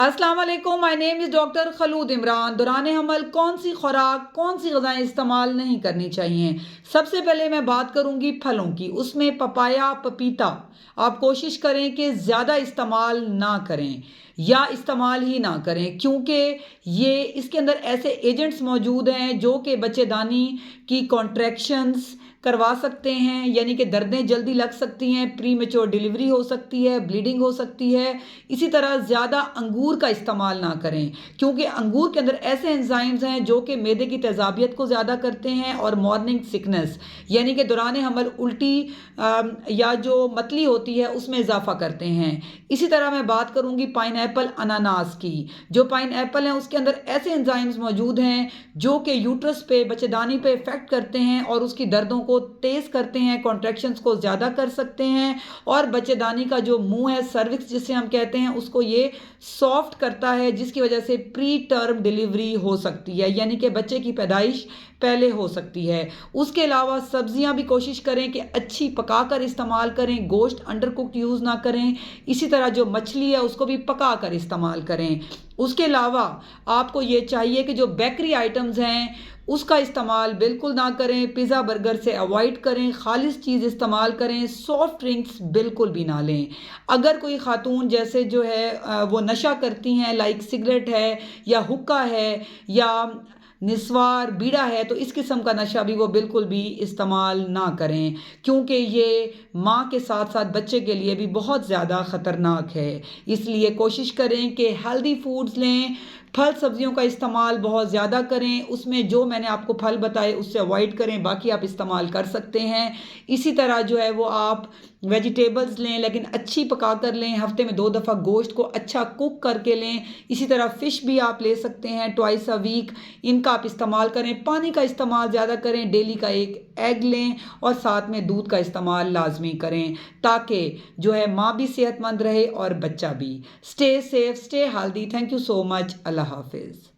अस्सलाम वालेकुम, my name is doctor Kholood Imran. दौरान हमल कौन सी खुराक, कौन सी ग़िज़ाएँ इस्तेमाल नहीं करनी चाहिए। सबसे पहले मैं बात करूँगी फलों की, उसमें पपाया, पपीता आप कोशिश करें कि ज़्यादा इस्तेमाल ना करें या इस्तेमाल ही ना करें, क्योंकि ये इसके अंदर ऐसे एजेंट्स मौजूद हैं जो कि बच्चेदानी की कॉन्ट्रैक्शंस करवा सकते हैं, यानी कि दर्दें जल्दी लग सकती हैं, प्री मैच्योर डिलीवरी हो सकती है, ब्लीडिंग हो सकती है। इसी तरह ज़्यादा अंगूर का इस्तेमाल ना करें, क्योंकि अंगूर के अंदर ऐसे एंजाइम्स हैं जो कि मैदे की तेज़ाबियत को ज़्यादा करते हैं और मॉर्निंग सिकनेस यानी कि दौरान हमल उल्टी या जो मतली होती है उसमें इजाफा करते हैं। इसी तरह मैं बात करूंगी पाइनएप्पल अनानास की। जो पाइनएप्पल है उसके अंदर ऐसे एंजाइम्स मौजूद हैं जो कि यूट्रस पे, बच्चेदानी पे इफेक्ट करते हैं और उसकी दर्दों को तेज़ करते हैं, कॉन्ट्रैक्शंस को ज़्यादा कर सकते हैं और बच्चेदानी का जो मुंह है, सर्विक्स जिसे हम कहते हैं, उसको ये सॉफ्ट करता है, जिसकी वजह से प्री टर्म डिलीवरी हो सकती है, यानी कि बच्चे की पैदाइश पहले हो सकती है। उसके अलावा सब्जियां भी कोशिश करें कि अच्छी पकाकर इस्तेमाल करें, गोश्त अंडर कुक्ड यूज़ ना करें। इसी तरह जो मछली है उसको भी पकाकर इस्तेमाल करें। उसके अलावा आपको ये चाहिए कि जो बेकरी आइटम्स हैं उसका इस्तेमाल बिल्कुल ना करें, पिज़्ज़ा बर्गर से अवॉइड करें, खालिस चीज़ इस्तेमाल करें, सॉफ्ट ड्रिंक्स बिल्कुल भी ना लें। अगर कोई खातून जैसे जो है वो नशा करती हैं, लाइक सिगरेट है या हुक्का है या निस्वार बीड़ा है, तो इस किस्म का नशा भी वो बिल्कुल भी इस्तेमाल ना करें, क्योंकि ये माँ के साथ साथ बच्चे के लिए भी बहुत ज़्यादा ख़तरनाक है। इसलिए कोशिश करें कि हेल्दी फूड्स लें, फल सब्जियों का इस्तेमाल बहुत ज़्यादा करें, उसमें जो मैंने आपको फल बताए उससे अवॉइड करें, बाकी आप इस्तेमाल कर सकते हैं। इसी तरह जो है वो आप वेजिटेबल्स लें, लेकिन अच्छी पका कर लें, हफ्ते में 2 दफ़ा गोश्त को अच्छा कुक करके लें। इसी तरह फ़िश भी आप ले सकते हैं ट्वाइस अ वीक, इनका आप इस्तेमाल करें। पानी का इस्तेमाल ज़्यादा करें, डेली का 1 एग लें और साथ में दूध का इस्तेमाल लाजमी करें, ताकि जो है माँ भी सेहतमंद रहे और बच्चा भी। Stay safe, stay healthy. Thank you so much. अल्लाह हाफिज़।